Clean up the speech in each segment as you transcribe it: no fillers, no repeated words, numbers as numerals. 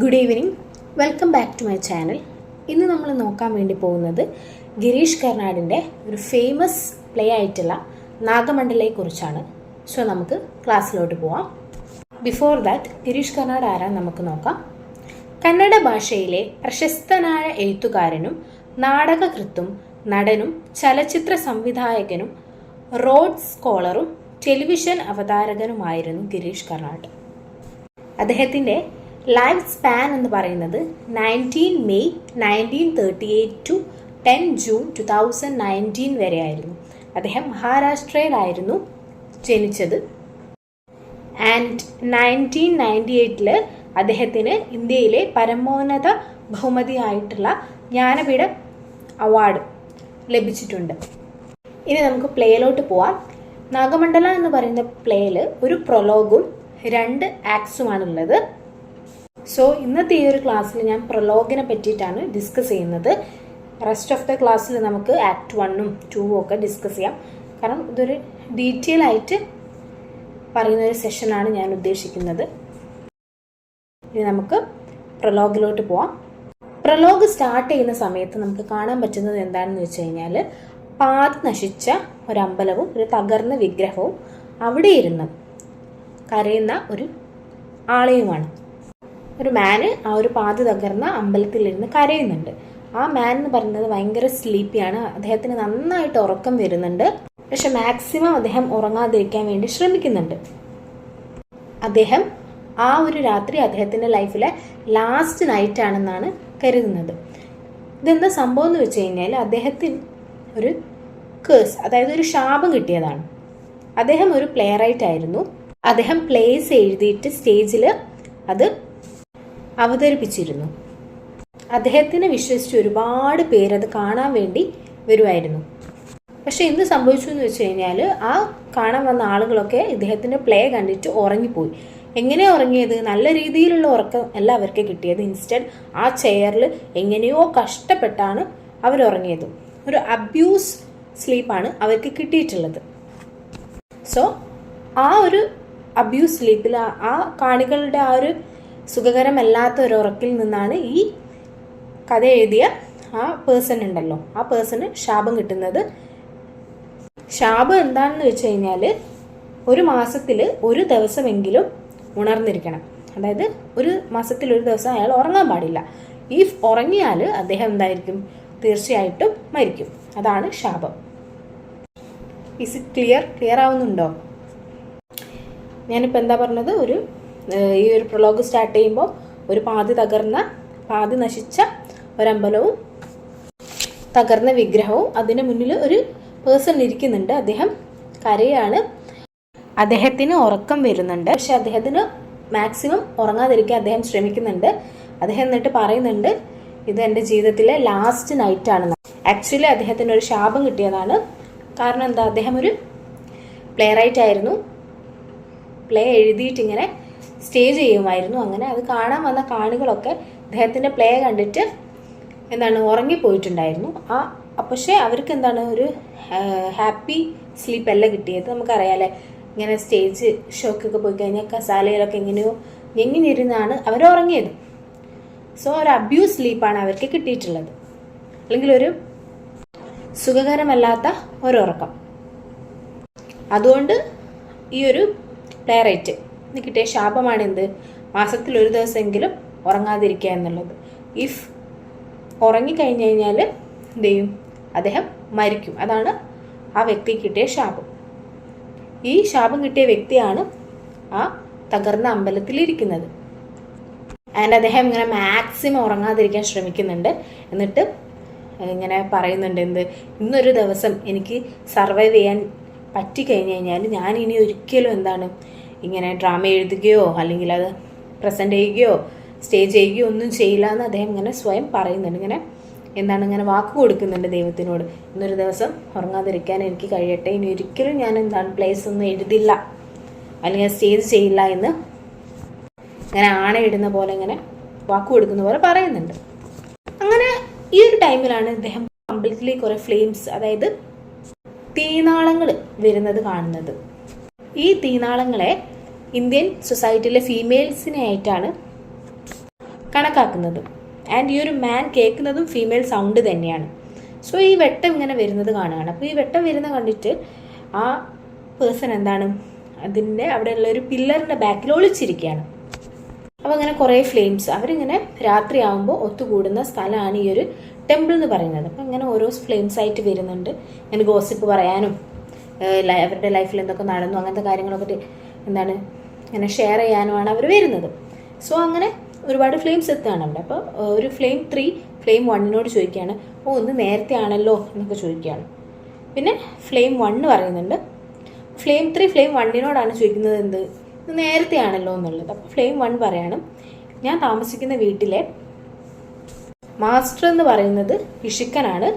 Good evening, welcome back to my channel. ഇന്ന് നമ്മൾ നോക്കാൻ വേണ്ടി പോകുന്നത് ഗിരീഷ് കർണാടിൻ്റെ ഒരു ഫേമസ് പ്ലേ ആയിട്ടുള്ള നാഗമണ്ഡലയെക്കുറിച്ചാണ്. സോ നമുക്ക് ക്ലാസ്സിലോട്ട് പോവാം. ബിഫോർ ദാറ്റ്, ഗിരീഷ് കർണാട് ആരാന്ന് നമുക്ക് നോക്കാം. കന്നഡ ഭാഷയിലെ പ്രശസ്തനായ എഴുത്തുകാരനും നാടകകൃത്തും നടനും ചലച്ചിത്ര സംവിധായകനും റോഡ്സ് സ്കോളറും ടെലിവിഷൻ അവതാരകനുമായിരുന്നു ഗിരീഷ് കർണാട്. അദ്ദേഹത്തിൻ്റെ ലൈഫ് സ്പാൻ എന്ന് പറയുന്നത് 19 മെയ് 1938 ടു 10 ജൂൺ 2019 വരെയായിരുന്നു. അദ്ദേഹം മഹാരാഷ്ട്രയിലായിരുന്നു ജനിച്ചത്. ആൻഡ് 1998 അദ്ദേഹത്തിന് ഇന്ത്യയിലെ പരമോന്നത ബഹുമതിയായിട്ടുള്ള ജ്ഞാനപീഠ അവാർഡ് ലഭിച്ചിട്ടുണ്ട്. ഇനി നമുക്ക് പ്ലേയിലോട്ട് പോവാം. നാഗമണ്ഡല എന്ന് പറയുന്ന പ്ലേയിൽ ഒരു പ്രൊലോഗും 2 ആക്ട്സുമാണുള്ളത്. സോ ഇന്നത്തെ ഈ ഒരു ക്ലാസ്സിൽ ഞാൻ പ്രൊലോഗിനെ പറ്റിയിട്ടാണ് ഡിസ്കസ് ചെയ്യുന്നത്. റെസ്റ്റ് ഓഫ് ദ ക്ലാസ്സിൽ നമുക്ക് ആക്ട് 1ഉം 2ഉം ഒക്കെ ഡിസ്കസ് ചെയ്യാം. കാരണം ഇതൊരു ഡീറ്റെയിൽ ആയിട്ട് പറയുന്ന ഒരു സെഷനാണ് ഞാൻ ഉദ്ദേശിക്കുന്നത്. ഇനി നമുക്ക് പ്രൊലോഗിലോട്ട് പോവാം. പ്രൊലോഗ് സ്റ്റാർട്ട് ചെയ്യുന്ന സമയത്ത് നമുക്ക് കാണാൻ പറ്റുന്നത് എന്താണെന്ന് വെച്ച് കഴിഞ്ഞാൽ, പാതി നശിച്ച ഒരമ്പലവും ഒരു തകർന്ന വിഗ്രഹവും അവിടെ ഇരുന്ന് കരയുന്ന ഒരു ആളെയുമാണ്. ഒരു മാന് ആ ഒരു പാതി തകർന്ന അമ്പലത്തിലിരുന്ന് കരയുന്നുണ്ട്. ആ മാൻ എന്ന് പറയുന്നത് ഭയങ്കര സ്ലീപ്പിയാണ്. അദ്ദേഹത്തിന് നന്നായിട്ട് ഉറക്കം വരുന്നുണ്ട്. പക്ഷെ മാക്സിമം അദ്ദേഹം ഉറങ്ങാതിരിക്കാൻ വേണ്ടി ശ്രമിക്കുന്നുണ്ട്. അദ്ദേഹം ആ ഒരു രാത്രി അദ്ദേഹത്തിൻ്റെ ലൈഫിലെ ലാസ്റ്റ് നൈറ്റ് ആണെന്നാണ് കരുതുന്നത്. ഇതെന്താ സംഭവം എന്ന് വെച്ച് കഴിഞ്ഞാൽ, അദ്ദേഹത്തിന് ഒരു കേഴ്സ്, അതായത് ഒരു ശാപം കിട്ടിയതാണ്. അദ്ദേഹം ഒരു പ്ലേ റൈറ്റ് ആയിരുന്നു. അദ്ദേഹം പ്ലേസ് എഴുതിയിട്ട് സ്റ്റേജിൽ അത് അവതരിപ്പിച്ചിരുന്നു. അദ്ദേഹത്തിനെ വിശ്വസിച്ച് ഒരുപാട് പേരത് കാണാൻ വേണ്ടി വരുമായിരുന്നു. പക്ഷെ എന്ത് സംഭവിച്ചു എന്ന് വെച്ച് കഴിഞ്ഞാൽ, ആ കാണാൻ വന്ന ആളുകളൊക്കെ ഇദ്ദേഹത്തിൻ്റെ പ്ലേ കണ്ടിട്ട് ഉറങ്ങിപ്പോയി. എങ്ങനെയാണ് ഉറങ്ങിയത്? നല്ല രീതിയിലുള്ള ഉറക്കം അല്ല അവർക്ക് കിട്ടിയത്. ഇൻസ്റ്റഡ് ആ ചെയറിൽ എങ്ങനെയോ കഷ്ടപ്പെട്ടാണ് അവരുറങ്ങിയത്. ഒരു അബ്യൂസ് സ്ലീപ്പാണ് അവർക്ക് കിട്ടിയിട്ടുള്ളത്. സോ ആ ഒരു അബ്യൂസ് സ്ലീപ്പിൽ ആ കാണികളുടെ ആ ഒരു സുഖകരമല്ലാത്ത ഒരു ഉറക്കിൽ നിന്നാണ് ഈ കഥ എഴുതിയ ആ പേഴ്സൺ ഉണ്ടല്ലോ, ആ പേഴ്സണ് ശാപം കിട്ടുന്നത്. ശാപം എന്താണെന്ന് വെച്ച് കഴിഞ്ഞാൽ, ഒരു മാസത്തിൽ ഒരു ദിവസമെങ്കിലും ഉണർന്നിരിക്കണം. അതായത് ഒരു മാസത്തിൽ ഒരു ദിവസം അയാൾ ഉറങ്ങാൻ പാടില്ല. ഈ ഉറങ്ങിയാൽ അദ്ദേഹം എന്തായിരിക്കും? തീർച്ചയായിട്ടും മരിക്കും. അതാണ് ശാപം. ഈസ് ഇറ്റ് ക്ലിയർ ആവുന്നുണ്ടോ? ഞാനിപ്പോൾ എന്താ പറഞ്ഞത്? ഈ ഒരു പ്രൊലോഗ് സ്റ്റാർട്ട് ചെയ്യുമ്പോൾ ഒരു പാതി നശിച്ച ഒരമ്പലവും തകർന്ന വിഗ്രഹവും, അതിന് മുന്നിൽ ഒരു പേഴ്സൺ ഇരിക്കുന്നുണ്ട്. അദ്ദേഹം കരയാണ്. അദ്ദേഹത്തിന് ഉറക്കം വരുന്നുണ്ട്. പക്ഷെ അദ്ദേഹത്തിന് മാക്സിമം ഉറങ്ങാതിരിക്കാൻ അദ്ദേഹം ശ്രമിക്കുന്നുണ്ട്. അദ്ദേഹം എന്നിട്ട് പറയുന്നുണ്ട്, ഇത് എൻ്റെ ജീവിതത്തിലെ ലാസ്റ്റ് നൈറ്റ് ആണെന്ന്. ആക്ച്വലി അദ്ദേഹത്തിന് ഒരു ശാപം കിട്ടിയതാണ്. കാരണം എന്താ? അദ്ദേഹം ഒരു പ്ലേ റൈറ്റ് ആയിരുന്നു. പ്ലേ എഴുതിയിട്ട് ഇങ്ങനെ സ്റ്റേജ് ചെയ്യുമായിരുന്നു. അങ്ങനെ അത് കാണാൻ വന്ന കാണികളൊക്കെ അദ്ദേഹത്തിൻ്റെ പ്ലേ കണ്ടിട്ട് ഉറങ്ങിപ്പോയിട്ടുണ്ടായിരുന്നു. പക്ഷേ അവർക്ക് ഒരു ഹാപ്പി സ്ലീപ്പ് അല്ല കിട്ടിയത്. നമുക്കറിയാലേ, ഇങ്ങനെ സ്റ്റേജ് ഷോക്കൊക്കെ പോയി കഴിഞ്ഞാൽ കസാലയിലൊക്കെ എങ്ങനെയോ ഞെങ്ങിനിരുന്നാണ് അവർ ഉറങ്ങിയത്. സോ ഒരു അബ്യൂസ് സ്ലീപ്പാണ് അവർക്ക് കിട്ടിയിട്ടുള്ളത്, അല്ലെങ്കിൽ ഒരു സുഖകരമല്ലാത്ത ഒരുറക്കം. അതുകൊണ്ട് ഈ ഒരു പ്ലേ റൈറ്റ് കിട്ടിയ ശാപമാണ് എന്ത്? മാസത്തിൽ ഒരു ദിവസമെങ്കിലും ഉറങ്ങാതിരിക്കുക എന്നുള്ളത്. ഇഫ് ഉറങ്ങിക്കഴിഞ്ഞു കഴിഞ്ഞാൽ എന്ത് ചെയ്യും? അദ്ദേഹം മരിക്കും. അതാണ് ആ വ്യക്തിക്ക് കിട്ടിയ ശാപം. ഈ ശാപം കിട്ടിയ വ്യക്തിയാണ് ആ തകർന്ന അമ്പലത്തിലിരിക്കുന്നത്. ആൻഡ് അദ്ദേഹം ഇങ്ങനെ മാക്സിമം ഉറങ്ങാതിരിക്കാൻ ശ്രമിക്കുന്നുണ്ട്. എന്നിട്ട് ഇങ്ങനെ പറയുന്നുണ്ട്, ഇന്നൊരു ദിവസം എനിക്ക് സർവൈവ് ചെയ്യാൻ പറ്റിക്കഴിഞ്ഞു കഴിഞ്ഞാൽ ഞാൻ ഇനി ഒരിക്കലും ഇങ്ങനെ ഡ്രാമ എഴുതുകയോ അല്ലെങ്കിൽ അത് പ്രസൻറ്റ് ചെയ്യുകയോ സ്റ്റേജ് ചെയ്യുകയോ ഒന്നും ചെയ്യില്ല എന്ന് അദ്ദേഹം ഇങ്ങനെ സ്വയം പറയുന്നുണ്ട്. ഇങ്ങനെ വാക്ക് കൊടുക്കുന്നുണ്ട് ദൈവത്തിനോട്. ഇന്നൊരു ദിവസം ഉറങ്ങാതിരിക്കാൻ എനിക്ക് കഴിയട്ടെ, ഇനി ഒരിക്കലും ഞാൻ പ്ലേസ് ഒന്നും എഴുതില്ല അല്ലെങ്കിൽ സ്റ്റേജ് ചെയ്യില്ല എന്ന് ഇങ്ങനെ ആണയിടുന്ന പോലെ ഇങ്ങനെ വാക്ക് കൊടുക്കുന്ന പോലെ പറയുന്നുണ്ട്. അങ്ങനെ ഈ ഒരു ടൈമിലാണ് ഇദ്ദേഹം അമ്പലത്തിലേക്ക് കുറേ ഫ്ലെയിംസ്, അതായത് തീനാളങ്ങൾ വരുന്നത് കാണുന്നത്. ഈ തീനാളങ്ങളെ ഇന്ത്യൻ സൊസൈറ്റിയിലെ ഫീമെയിൽസിനായിട്ടാണ് കണക്കാക്കുന്നത്. ആൻഡ് ഈ ഒരു മാൻ കേൾക്കുന്നതും ഫീമെയിൽ സൗണ്ട് തന്നെയാണ്. സോ ഈ വെട്ടം ഇങ്ങനെ വരുന്നത് കാണുകയാണ്. അപ്പോൾ ഈ വെട്ടം വരുന്നത് കണ്ടിട്ട് ആ പേഴ്സൺ എന്താണ് അതിൻ്റെ അവിടെയുള്ള ഒരു പില്ലറിൻ്റെ ബാക്കിൽ ഒളിച്ചിരിക്കുകയാണ്. അപ്പോൾ അങ്ങനെ കുറേ ഫ്ലെയിംസ് അവരിങ്ങനെ രാത്രിയാകുമ്പോൾ ഒത്തുകൂടുന്ന സ്ഥലമാണ് ഈ ഒരു ടെമ്പിൾ എന്ന് പറയുന്നത്. അപ്പോൾ ഇങ്ങനെ ഓരോ ഫ്ലെയിംസ് ആയിട്ട് വരുന്നുണ്ട്. ഇങ്ങനെ ഗോസിപ്പ് പറയാനും അവരുടെ ലൈഫിൽ എന്തൊക്കെ നടന്നു അങ്ങനത്തെ കാര്യങ്ങളൊക്കെ എന്താണ് ഇങ്ങനെ ഷെയർ ചെയ്യാനുമാണ് അവർ വരുന്നത്. സോ അങ്ങനെ ഒരുപാട് ഫ്ലെയിംസ് എത്തുകയാണ് അവിടെ. അപ്പോൾ ഒരു ഫ്ലെയിം 3 ഫ്ലെയിം 1 ചോദിക്കുകയാണ്, ഒന്ന് നേരത്തെ ആണല്ലോ എന്നൊക്കെ ചോദിക്കുകയാണ്. പിന്നെ ഫ്ലെയിം 1 പറയുന്നുണ്ട്, ഫ്ലെയിം 3 ഫ്ലെയിം 1 ചോദിക്കുന്നത് എന്ത്, ഇത് നേരത്തെ ആണല്ലോ എന്നുള്ളത്. അപ്പോൾ ഫ്ലെയിം 1 പറയണം, ഞാൻ താമസിക്കുന്ന വീട്ടിലെ മാസ്റ്റർ എന്ന് പറയുന്നത് പിശുക്കനാണ്.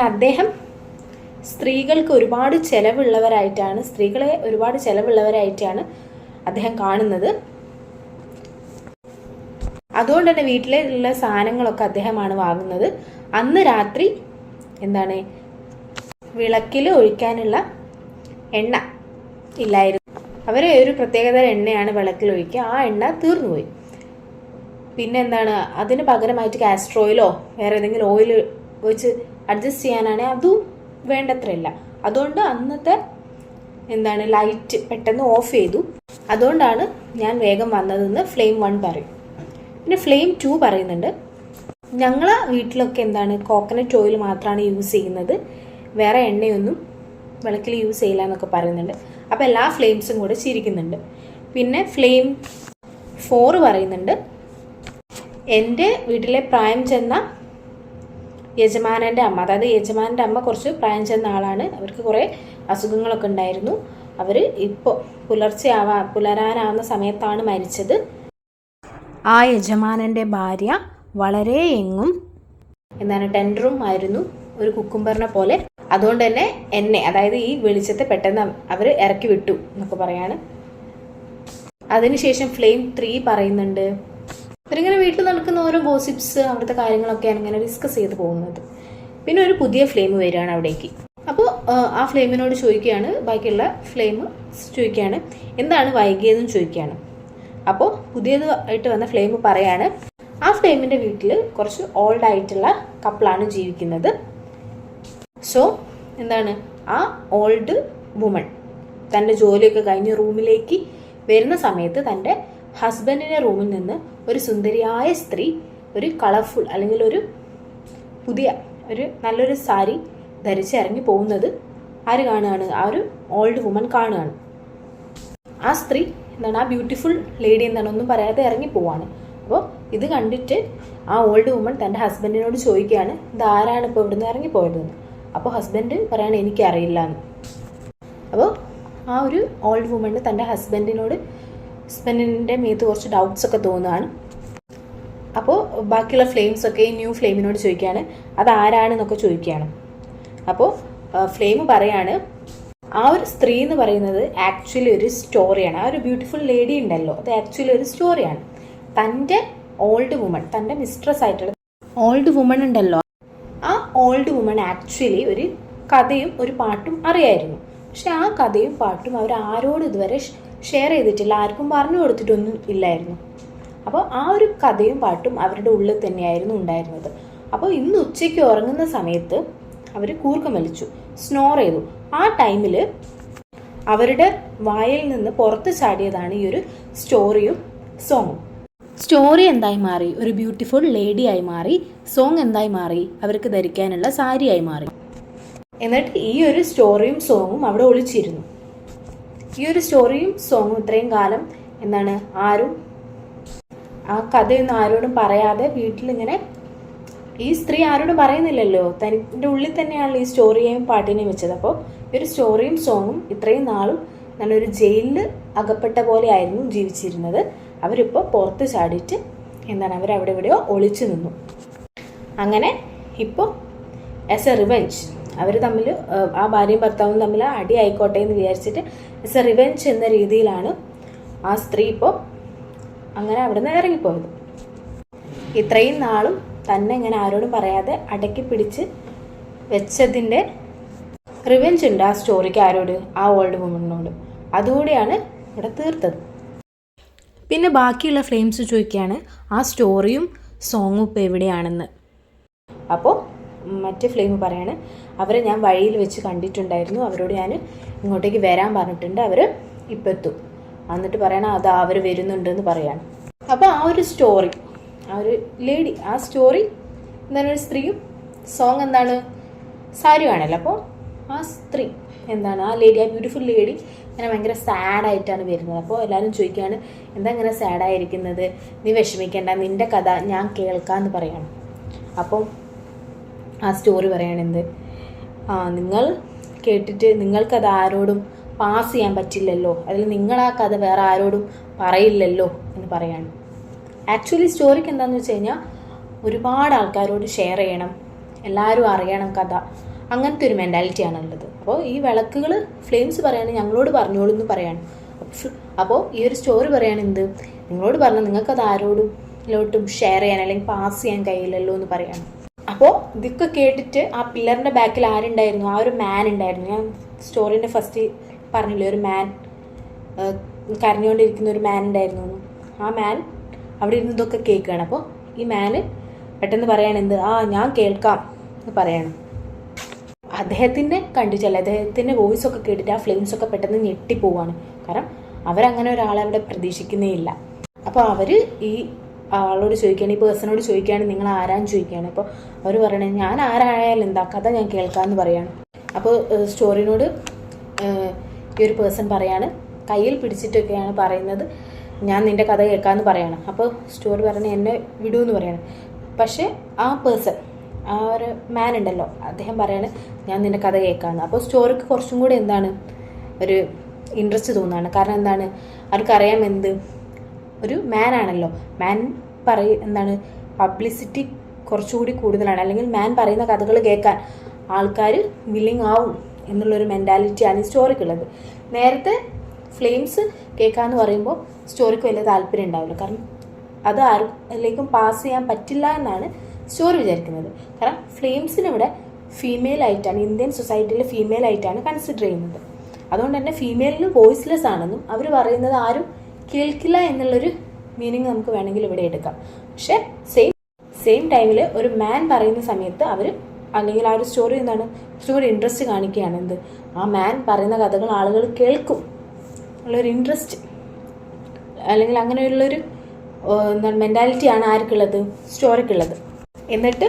അദ്ദേഹം സ്ത്രീകളെ ഒരുപാട് ചെലവുള്ളവരായിട്ടാണ് അദ്ദേഹം കാണുന്നത്. അതുകൊണ്ട് തന്നെ വീട്ടിലുള്ള സാധനങ്ങളൊക്കെ അദ്ദേഹമാണ് വാങ്ങുന്നത്. അന്ന് രാത്രി എന്താണ് വിളക്കിൽ ഒഴിക്കാനുള്ള എണ്ണ ഇല്ലായിരുന്നു. അവരെ ഒരു പ്രത്യേകതര എണ്ണയാണ് വിളക്കിൽ ഒഴിക്കുക. ആ എണ്ണ തീർന്നുപോയി. പിന്നെ എന്താണ് അതിന് പകരമായിട്ട് കാസ്റ്റർ ഓയിലോ വേറെ ഏതെങ്കിലും ഓയിൽ വെച്ച് അഡ്ജസ്റ്റ് ചെയ്യാനാണെങ്കിൽ അതും വേണ്ടത്രയില്ല. അതുകൊണ്ട് അന്നത്തെ ലൈറ്റ് പെട്ടെന്ന് ഓഫ് ചെയ്തു. അതുകൊണ്ടാണ് ഞാൻ വേഗം വന്നതെന്ന് ഫ്ലെയിം 1 പറയും. പിന്നെ ഫ്ലെയിം 2 പറയുന്നുണ്ട്, ഞങ്ങളെ വീട്ടിലൊക്കെ കോക്കനട്ട് ഓയിൽ മാത്രമാണ് യൂസ് ചെയ്യുന്നത്, വേറെ എണ്ണയൊന്നും വിളക്കിൽ യൂസ് ചെയ്യില്ല എന്നൊക്കെ പറയുന്നുണ്ട്. അപ്പോൾ എല്ലാ ഫ്ലെയിംസും കൂടെ ചിരിക്കുന്നുണ്ട്. പിന്നെ ഫ്ലെയിം 4 പറയുന്നുണ്ട്, എൻ്റെ വീട്ടിലെ പ്രായം ചെന്ന യജമാനൻ്റെ അമ്മ, അതായത് യജമാനൻ്റെ അമ്മ കുറച്ച് പ്രായം ചെന്ന ആളാണ്, അവർക്ക് കുറേ അസുഖങ്ങളൊക്കെ ഉണ്ടായിരുന്നു. അവർ ഇപ്പോൾ പുലരാനാവുന്ന സമയത്താണ് മരിച്ചത്. ആ യജമാനൻ്റെ ഭാര്യ വളരെ ടെൻഡറും ആയിരുന്നു, ഒരു കുക്കുംബറിനെ പോലെ. അതുകൊണ്ട് തന്നെ എന്നെ, അതായത് ഈ വെളിച്ചത്തെ പെട്ടെന്ന് അവർ ഇറക്കി വിട്ടു എന്നൊക്കെ പറയാണ്. അതിനുശേഷം ഫ്ലെയിം 3 പറയുന്നുണ്ട്, ഇവരിങ്ങനെ വീട്ടിൽ നടക്കുന്ന ഓരോ ഗോസിപ്സ് അവിടുത്തെ കാര്യങ്ങളൊക്കെയാണ് ഇങ്ങനെ ഡിസ്കസ് ചെയ്ത് പോകുന്നത്. പിന്നെ ഒരു പുതിയ ഫ്ലെയിം വരികയാണ് അവിടേക്ക്. അപ്പോൾ ആ ഫ്ലെയിമിനോട് ചോദിക്കുകയാണ്, ബാക്കിയുള്ള ഫ്ലെയിം ചോദിക്കുകയാണ് എന്താണ് വൈകിയതെന്ന് ചോദിക്കുകയാണ്. അപ്പോൾ പുതിയതായിട്ട് വന്ന ഫ്ലെയിം പറയാണ്, ആ ഫ്ലെയിമിൻ്റെ വീട്ടിൽ കുറച്ച് ഓൾഡ് ആയിട്ടുള്ള കപ്പിളാണ് ജീവിക്കുന്നത്. സോ ആ ഓൾഡ് വുമൺ തൻ്റെ ജോലിയൊക്കെ കഴിഞ്ഞ് റൂമിലേക്ക് വരുന്ന സമയത്ത് തൻ്റെ ഹസ്ബൻഡിൻ്റെ റൂമിൽ നിന്ന് ഒരു സുന്ദരിയായ സ്ത്രീ ഒരു കളർഫുൾ അല്ലെങ്കിൽ ഒരു നല്ലൊരു സാരി ധരിച്ച് ഇറങ്ങി പോകുന്നത് ആര് കാണുകയാണ്? ആ ഒരു ഓൾഡ് വുമൺ കാണുകയാണ്. ആ സ്ത്രീ ആ ബ്യൂട്ടിഫുൾ ലേഡി ഒന്നും പറയാതെ ഇറങ്ങി പോവാണ്. അപ്പോൾ ഇത് കണ്ടിട്ട് ആ ഓൾഡ് വുമൺ തൻ്റെ ഹസ്ബൻഡിനോട് ചോദിക്കുകയാണ്, ഇത് ആരാണ് ഇപ്പോൾ ഇവിടുന്ന് ഇറങ്ങിപ്പോയതെന്ന്. അപ്പോൾ ഹസ്ബൻഡ് പറയാണ്, എനിക്കറിയില്ല എന്ന്. അപ്പോൾ ആ ഒരു ഓൾഡ് വുമണ് തൻ്റെ ഹസ്ബൻഡിൻ്റെ മേത്ത് കുറച്ച് ഡൗട്ട്സ് ഒക്കെ തോന്നുകയാണ്. അപ്പോൾ ബാക്കിയുള്ള ഫ്ലെയിംസൊക്കെ ഈ ന്യൂ ഫ്ലെയിമിനോട് ചോദിക്കുകയാണ്, അത് ആരാണെന്നൊക്കെ ചോദിക്കുകയാണ്. അപ്പോൾ ഫ്ലെയിം പറയാണ്, ആ ഒരു സ്ത്രീ എന്ന് പറയുന്നത് ആക്ച്വലി ഒരു സ്റ്റോറിയാണ്. ആ ഒരു ബ്യൂട്ടിഫുൾ ലേഡി ഉണ്ടല്ലോ, അത് ആക്ച്വലി ഒരു സ്റ്റോറിയാണ്. തൻ്റെ ഓൾഡ് വുമൺ, തൻ്റെ മിസ്ട്രസ് ആയിട്ടുള്ള ഓൾഡ് വുമൺ ഉണ്ടല്ലോ, ആ ഓൾഡ് വുമൺ ആക്ച്വലി ഒരു കഥയും ഒരു പാട്ടും അറിയായിരുന്നു. പക്ഷെ ആ കഥയും പാട്ടും അവർ ആരോടും ഇതുവരെ ഷെയർ ചെയ്തിട്ടില്ല, ആർക്കും പറഞ്ഞു കൊടുത്തിട്ടൊന്നും ഇല്ലായിരുന്നു. അപ്പോൾ ആ ഒരു കഥയും പാട്ടും അവരുടെ ഉള്ളിൽ തന്നെയായിരുന്നു ഉണ്ടായിരുന്നത്. അപ്പോൾ ഇന്ന് ഉച്ചയ്ക്ക് ഉറങ്ങുന്ന സമയത്ത് അവർ കൂർക്കം വലിച്ചു, സ്നോർ ചെയ്തു. ആ ടൈമിൽ അവരുടെ വായിൽ നിന്ന് പുറത്ത് ചാടിയതാണ് ഈ ഒരു സ്റ്റോറിയും സോങ്ങും. സ്റ്റോറി എന്തായി മാറി? ഒരു ബ്യൂട്ടിഫുൾ ലേഡിയായി മാറി. സോങ് എന്തായി മാറി? അവർക്ക് ധരിക്കാനുള്ള സാരിയായി മാറി. എന്നിട്ട് ഈ ഒരു സ്റ്റോറിയും സോങ്ങും അവിടെ ഒളിച്ചിരുന്നു. ഈ ഒരു സ്റ്റോറിയും സോങ്ങും ഇത്രയും കാലം ആരും ആ കഥയൊന്നും ആരോടും പറയാതെ വീട്ടിലിങ്ങനെ, ഈ സ്ത്രീ ആരോടും പറയുന്നില്ലല്ലോ, തൻ്റെ ഉള്ളിൽ തന്നെയാണല്ലോ ഈ സ്റ്റോറിയെയും പാട്ടിനെയും വെച്ചത്. അപ്പോൾ ഈ ഒരു സ്റ്റോറിയും സോങ്ങും ഇത്രയും നാളും നല്ലൊരു ജയിലിൽ അകപ്പെട്ട പോലെ ആയിരുന്നു ജീവിച്ചിരുന്നത്. അവരിപ്പോൾ പുറത്ത് ചാടിയിട്ട് അവരവിടെ എവിടെയോ ഒളിച്ചു നിന്നു. അങ്ങനെ ഇപ്പോൾ ആസ് എ റിവെഞ്ച് അവർ തമ്മിൽ, ആ ഭാര്യയും ഭർത്താവും തമ്മിൽ അടി ആയിക്കോട്ടെ എന്ന് വിചാരിച്ചിട്ട് ആസ് എ റിവെഞ്ച് എന്ന രീതിയിലാണ് ആ സ്ത്രീ ഇപ്പോൾ അങ്ങനെ അവിടെ നിന്ന് ഇറങ്ങിപ്പോയത്. ഇത്രയും നാളും തന്നെ ഇങ്ങനെ ആരോടും പറയാതെ അടക്കി പിടിച്ച് വെച്ചതിൻ്റെ റിവെഞ്ച് ഉണ്ട് ആ സ്റ്റോറിക്ക്. ആരോട്? ആ ഓൾഡ് വുമണിനോട്. അതുകൂടിയാണ് ഇവിടെ തീർത്തത്. പിന്നെ ബാക്കിയുള്ള ഫ്ലെയിംസ് ചോദിക്കുകയാണ് ആ സ്റ്റോറിയും സോങ്ങും ഇപ്പോൾ എവിടെയാണെന്ന്. അപ്പോൾ മറ്റേ ഫ്ലെയിം പറയാണ് അവരെ ഞാൻ വഴിയിൽ വെച്ച് കണ്ടിട്ടുണ്ടായിരുന്നു, അവരോട് ഞാൻ ഇങ്ങോട്ടേക്ക് വരാൻ പറഞ്ഞിട്ടുണ്ട്, അവർ ഇപ്പം എത്തും. എന്നിട്ട് പറയണം അതാ അവർ വരുന്നുണ്ടെന്ന് പറയാണ്. അപ്പോൾ ആ ഒരു സ്റ്റോറി, ആ ഒരു ലേഡി, ആ സ്റ്റോറി എന്താണ്, ഒരു സ്ത്രീയും സോങ് എന്താണ്, സാരിയാണല്ലോ. അപ്പോൾ ആ സ്ത്രീ എന്താണ്, ആ ലേഡി, ആ ബ്യൂട്ടിഫുൾ ലേഡി ഇങ്ങനെ ഭയങ്കര സാഡായിട്ടാണ് വരുന്നത്. അപ്പോൾ എല്ലാവരും ചോദിക്കുകയാണ് എന്താ ഇങ്ങനെ സാഡായിരിക്കുന്നത്, നീ വിഷമിക്കേണ്ട, നിൻ്റെ കഥ ഞാൻ കേൾക്കാമെന്ന് പറയാണ്. അപ്പം ആ സ്റ്റോറി പറയണെന്ത്, നിങ്ങൾ കേട്ടിട്ട് നിങ്ങൾക്കത് ആരോടും പാസ് ചെയ്യാൻ പറ്റില്ലല്ലോ, അതിൽ നിങ്ങൾ ആ കഥ വേറെ ആരോടും പറയില്ലല്ലോ എന്ന് പറയാണ്. ആക്ച്വലി സ്റ്റോറിക്ക് എന്താണെന്ന് വെച്ച് കഴിഞ്ഞാൽ ഒരുപാട് ആൾക്കാരോട് ഷെയർ ചെയ്യണം, എല്ലാവരും അറിയണം കഥ, അങ്ങനത്തെ ഒരു മെൻറ്റാലിറ്റിയാണുള്ളത്. അപ്പോൾ ഈ വിളക്കുകൾ ഫ്ലെയിംസ് പറയാണ് ഞങ്ങളോട് പറഞ്ഞോളൂ എന്ന് പറയാണ്. അപ്പോൾ ഈ ഒരു സ്റ്റോറി പറയാണ് എന്ത്, നിങ്ങളോട് പറഞ്ഞാൽ നിങ്ങൾക്കത് ആരോടും ഷെയർ ചെയ്യാൻ അല്ലെങ്കിൽ പാസ് ചെയ്യാൻ കഴിയില്ലല്ലോ എന്ന് പറയാണ്. അപ്പോൾ ഇതൊക്കെ കേട്ടിട്ട് ആ പില്ലറിൻ്റെ ബാക്കിൽ ആരുണ്ടായിരുന്നു, ആ ഒരു മാൻ ഉണ്ടായിരുന്നു. ഞാൻ സ്റ്റോറീൻ്റെ ഫസ്റ്റ് പറഞ്ഞില്ലേ, ഒരു മാൻ, കരഞ്ഞുകൊണ്ടിരിക്കുന്ന ഒരു മാൻ ഉണ്ടായിരുന്നു. ആ മാൻ അവിടെ ഇരുന്ന് ഇതൊക്കെ കേൾക്കുകയാണ്. അപ്പോൾ ഈ മാന് പെട്ടെന്ന് പറയാണ് എന്ത്, ഞാൻ കേൾക്കാം എന്ന് പറയണം. അദ്ദേഹത്തിൻ്റെ കണ്ടിട്ടല്ല, അദ്ദേഹത്തിൻ്റെ വോയിസൊക്കെ കേട്ടിട്ട് ആ ഫ്ലെയിംസൊക്കെ പെട്ടെന്ന് ഞെട്ടിപ്പോവാണ്. കാരണം അവരങ്ങനെ ഒരാളെ അവിടെ പ്രതീക്ഷിക്കുന്നേ ഇല്ല. അപ്പോൾ അവർ ഈ ആളോട് ചോദിക്കുകയാണ്, ഈ പേഴ്സണോട് ചോദിക്കുകയാണ് നിങ്ങൾ ആരാന്ന് ചോദിക്കുകയാണ്. അപ്പോൾ അവർ പറയണേ ഞാൻ ആരായാലും എന്താ, കഥ ഞാൻ കേൾക്കാമെന്ന് പറയാണ്. അപ്പോൾ സ്റ്റോറിനോട് ഈ ഒരു പേഴ്സൺ പറയാണ്, കയ്യിൽ പിടിച്ചിട്ടൊക്കെയാണ് പറയുന്നത്, ഞാൻ നിൻ്റെ കഥ കേൾക്കാമെന്ന് പറയണം. അപ്പോൾ സ്റ്റോറി പറഞ്ഞ് എന്നെ വിടൂന്ന് പറയണം. പക്ഷേ ആ പേഴ്സൺ, ആ ഒരു മാൻ ഉണ്ടല്ലോ, അദ്ദേഹം പറയാണ് ഞാൻ നിൻ്റെ കഥ കേൾക്കാമെന്ന്. അപ്പോൾ സ്റ്റോറിക്ക് കുറച്ചും കൂടെ എന്താണ് ഒരു ഇൻട്രസ്റ്റ് തോന്നുകയാണ്. കാരണം എന്താണ്, അവർക്കറിയാം എന്ത്, ഒരു മാൻ ആണല്ലോ, മാൻ എന്താണ് പബ്ലിസിറ്റി കുറച്ചുകൂടി കൂടുതലാണ്, അല്ലെങ്കിൽ മാൻ പറയുന്ന കഥകൾ കേൾക്കാൻ ആൾക്കാർ വില്ലിങ് ആവും എന്നുള്ളൊരു മെൻറ്റാലിറ്റിയാണ് ഈ സ്റ്റോറിക്കുള്ളത്. നേരത്തെ ഫ്ലെയിംസ് കേൾക്കാമെന്ന് പറയുമ്പോൾ സ്റ്റോറിക്ക് വലിയ താല്പര്യം ഉണ്ടാവില്ല, കാരണം അത് ആരിലേക്കും പാസ് ചെയ്യാൻ പറ്റില്ല എന്നാണ് സ്റ്റോറി വിചാരിക്കുന്നത്. കാരണം ഫ്ലെയിംസിനിവിടെ ഫീമെയിൽ ആയിട്ടാണ്, ഇന്ത്യൻ സൊസൈറ്റിയിൽ ഫീമെയിൽ ആയിട്ടാണ് കൺസിഡർ ചെയ്യുന്നത്. അതുകൊണ്ട് തന്നെ ഫീമെയിലിന് വോയിസ്ലെസ് ആണെന്നും അവർ പറയുന്നത് ആരും കേൾക്കില്ല എന്നുള്ളൊരു മീനിങ് നമുക്ക് വേണമെങ്കിൽ ഇവിടെ എടുക്കാം. പക്ഷേ സെയിം ടൈമിൽ ഒരു മാൻ പറയുന്ന സമയത്ത് അവർ, അല്ലെങ്കിൽ ആ ഒരു സ്റ്റോറി എന്താണ് കുറച്ചും കൂടി ഇൻട്രസ്റ്റ് കാണിക്കുകയാണ്. എന്ത്, ആ മാൻ പറയുന്ന കഥകൾ ആളുകൾ കേൾക്കും ഉള്ളൊരു ഇൻട്രസ്റ്റ്, അല്ലെങ്കിൽ അങ്ങനെയുള്ളൊരു എന്താണ് മെൻറ്റാലിറ്റിയാണ് ആർക്കുള്ളത്, സ്റ്റോറിക്കുള്ളത്. എന്നിട്ട്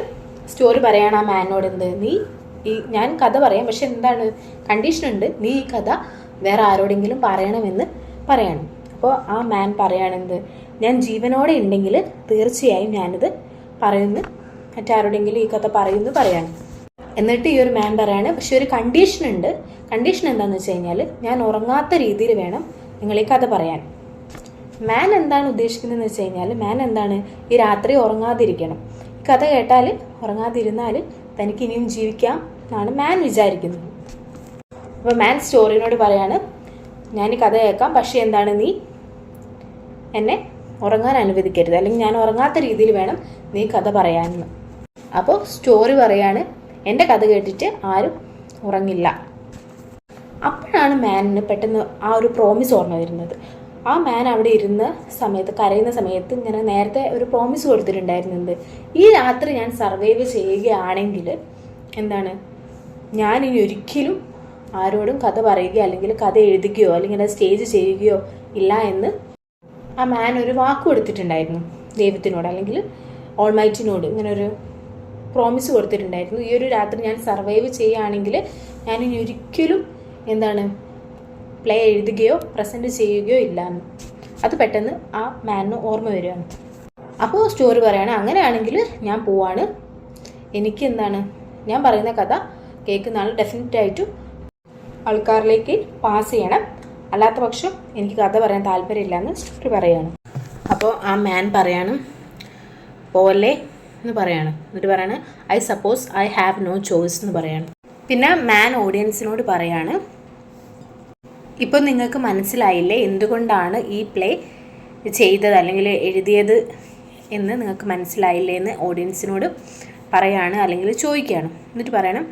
സ്റ്റോറി പറയാണ് ആ മാനോട് എന്ത്, ഞാൻ കഥ പറയാം, പക്ഷെ എന്താണ് കണ്ടീഷനുണ്ട്, നീ ഈ കഥ വേറെ ആരോടെങ്കിലും പറയണമെന്ന് പറയണം. അപ്പോൾ ആ മാൻ പറയാണെന്ത്, ഞാൻ ജീവനോടെ ഉണ്ടെങ്കിൽ തീർച്ചയായും ഞാനിത് പറയുന്നു, മറ്റാരോടെങ്കിലും ഈ കഥ പറയുന്നു പറയാണ്. എന്നിട്ട് ഈ ഒരു മാൻ പറയാണ് പക്ഷെ ഒരു കണ്ടീഷൻ ഉണ്ട്. കണ്ടീഷൻ എന്താണെന്ന് വെച്ച് കഴിഞ്ഞാൽ ഞാൻ ഉറങ്ങാത്ത രീതിയിൽ വേണം നിങ്ങൾ ഈ കഥ പറയാൻ. മാൻ എന്താണ് ഉദ്ദേശിക്കുന്നതെന്ന് വെച്ച് കഴിഞ്ഞാൽ മാൻ എന്താണ്, ഈ രാത്രി ഉറങ്ങാതിരിക്കണം. ഈ കഥ കേട്ടാൽ ഉറങ്ങാതിരുന്നാൽ തനിക്ക് ഇനിയും ജീവിക്കാം എന്നാണ് മാൻ വിചാരിക്കുന്നത്. അപ്പോൾ മാൻ സ്റ്റോറിനോട് പറയാണ് ഞാൻ ഈ കഥ കേൾക്കാം, പക്ഷേ എന്താണ്, നീ എന്നെ ഉറങ്ങാൻ അനുവദിക്കരുത്, അല്ലെങ്കിൽ ഞാൻ ഉറങ്ങാത്ത രീതിയിൽ വേണം നീ കഥ പറയാനെന്ന്. അപ്പോൾ സ്റ്റോറി പറയാണ് എൻ്റെ കഥ കേട്ടിട്ട് ആരും ഉറങ്ങില്ല. അപ്പോഴാണ് മാനിന് പെട്ടെന്ന് ആ ഒരു പ്രോമിസ് ഓർമ്മ വരുന്നത്. ആ മാൻ അവിടെ ഇരുന്ന സമയത്ത്, കരയുന്ന സമയത്ത് ഇങ്ങനെ നേരത്തെ ഒരു പ്രോമിസ് കൊടുത്തിട്ടുണ്ടായിരുന്നത്, ഈ രാത്രി ഞാൻ സർവൈവ് ചെയ്യുകയാണെങ്കിൽ എന്താണ്, ഞാൻ ഇനി ഒരിക്കലും ആരോടും കഥ പറയുകയോ അല്ലെങ്കിൽ കഥ എഴുതുകയോ അല്ലെങ്കിൽ അത് സ്റ്റേജ് ചെയ്യുകയോ ഇല്ല എന്ന് ആ മാൻ ഒരു വാക്ക് കൊടുത്തിട്ടുണ്ടായിരുന്നു ദൈവത്തിനോട്, അല്ലെങ്കിൽ ഓൾമൈറ്റിനോട് ഇങ്ങനെ ഒരു പ്രോമിസ് കൊടുത്തിട്ടുണ്ടായിരുന്നു. ഈ ഒരു രാത്രി ഞാൻ സർവൈവ് ചെയ്യുകയാണെങ്കിൽ ഞാനിനി ഒരിക്കലും എന്താണ് പ്ലേ എഴുതുകയോ പ്രസൻറ്റ് ചെയ്യുകയോ ഇല്ല എന്ന്. അത് പെട്ടെന്ന് ആ മാനിന് ഓർമ്മ വരികയാണ്. അപ്പോൾ സ്റ്റോറി പറയുകയാണ് അങ്ങനെയാണെങ്കിൽ ഞാൻ പോവാണ്, എനിക്ക് എന്താണ് ഞാൻ പറയുന്ന കഥ കേൾക്കുന്ന ആൾ ഡെഫിനറ്റായിട്ടും ആൾക്കാരിലേക്ക് പാസ് ചെയ്യണം, അല്ലാത്ത പക്ഷം എനിക്ക് കഥ പറയാൻ താല്പര്യമില്ല എന്ന് സ്റ്റോറി പറയുകയാണ്. അപ്പോൾ ആ മാൻ പറയാണ് പോലെ എന്ന് പറയാണ്. എന്നിട്ട് പറയാണ് I suppose I have no choice എന്ന് പറയാണ്. പിന്നെ മാൻ ഓഡിയൻസിനോട് പറയാണ് ഇപ്പം നിങ്ങൾക്ക് മനസ്സിലായില്ലേ എന്തുകൊണ്ടാണ് ഈ പ്ലേ ചെയ്തത് അല്ലെങ്കിൽ എഴുതിയത് എന്ന് നിങ്ങൾക്ക് മനസ്സിലായില്ലേ എന്ന് ഓഡിയൻസിനോട് പറയാണ്, അല്ലെങ്കിൽ ചോദിക്കുകയാണ്. എന്നിട്ട് പറയണം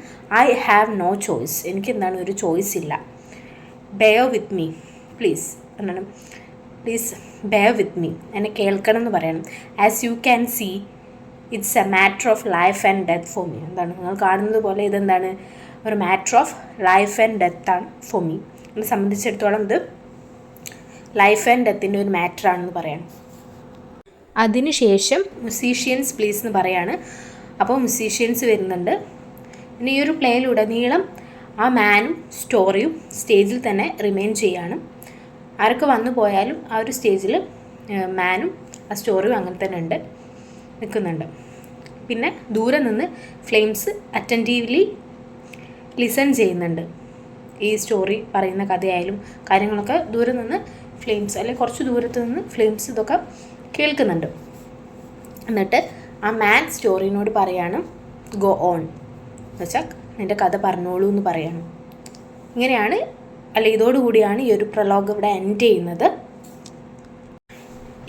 ഐ ഹാവ് നോ ചോയ്സ്, എനിക്ക് എന്താണ് ഒരു ചോയ്സ് ഇല്ല, ബെയർ വിത്ത് മീ പ്ലീസ് എന്നാണ്, പ്ലീസ് ബെയർ വിത്ത് മീ, എന്നെ കേൾക്കണം എന്ന് പറയണം. As you can see it's a matter of life and death for me. എന്താണ് നിങ്ങൾ കാണുന്നത് പോലെ ഇതെന്താണ്, ഒരു മാറ്റർ ഓഫ് ലൈഫ് ആൻഡ് ഡെത്താണ് ഫോർ മീ. എന്നെ സംബന്ധിച്ചിടത്തോളം ഇത് ലൈഫ് ആൻഡ് ഡെത്തിൻ്റെ ഒരു മാറ്ററാണെന്ന് പറയണം. അതിനുശേഷം മ്യൂസീഷ്യൻസ് പ്ലീസ് എന്ന് പറയാണ്. അപ്പോൾ മ്യൂസീഷ്യൻസ് വരുന്നുണ്ട്. പിന്നെ ഈ ഒരു പ്ലേയിലുടനീളം ആ മാനും സ്റ്റോറിയും സ്റ്റേജിൽ തന്നെ റിമെയിൻ ചെയ്യാണ്. ആരൊക്കെ വന്നു പോയാലും ആ ഒരു സ്റ്റേജിൽ മാനും ആ സ്റ്റോറിയും അങ്ങനെ തന്നെ ഉണ്ട്, നിൽക്കുന്നുണ്ട്. പിന്നെ ദൂരെ നിന്ന് ഫ്ലെയിംസ് അറ്റൻറ്റീവ്ലി ലിസൺ ചെയ്യുന്നുണ്ട്. ഈ സ്റ്റോറി പറയുന്ന കഥയായാലും കാര്യങ്ങളൊക്കെ ദൂരെ നിന്ന് ഫ്ലെയിംസ്, അല്ലെങ്കിൽ കുറച്ച് ദൂരത്ത് നിന്ന് ഫ്ലെയിംസ് ഇതൊക്കെ കേൾക്കുന്നുണ്ട്. എന്നിട്ട് ആ മാൻ സ്റ്റോറിനോട് പറയാണ് ഗോ ഓൺ, എന്ന് വെച്ചാൽ നിൻ്റെ കഥ പറഞ്ഞോളൂ എന്ന് പറയണം. ഇങ്ങനെയാണ്, അല്ല ഇതോടുകൂടിയാണ് ഈ ഒരു പ്രലോഗ് ഇവിടെ എൻഡ് ചെയ്യുന്നത്.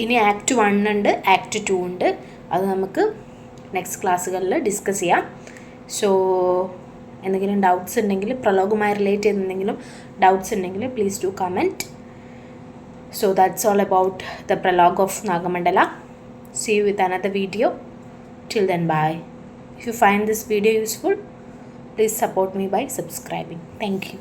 ഇനി ആക്ട് 1 ഉണ്ട്, ആക്ട് 2 ഉണ്ട്. അത് നമുക്ക് നെക്സ്റ്റ് ക്ലാസ്സുകളിൽ ഡിസ്കസ് ചെയ്യാം. സോ എന്തെങ്കിലും ഡൗട്ട്സ് ഉണ്ടെങ്കിൽ, പ്രലോഗുമായി റിലേറ്റ് ചെയ്ത് എന്തെങ്കിലും ഡൗട്ട്സ് ഉണ്ടെങ്കിൽ please do comment. So that's all about the prologue of Nagamandala. See you with another video. Till then, bye. If you find this video useful, please support me by subscribing. Thank you.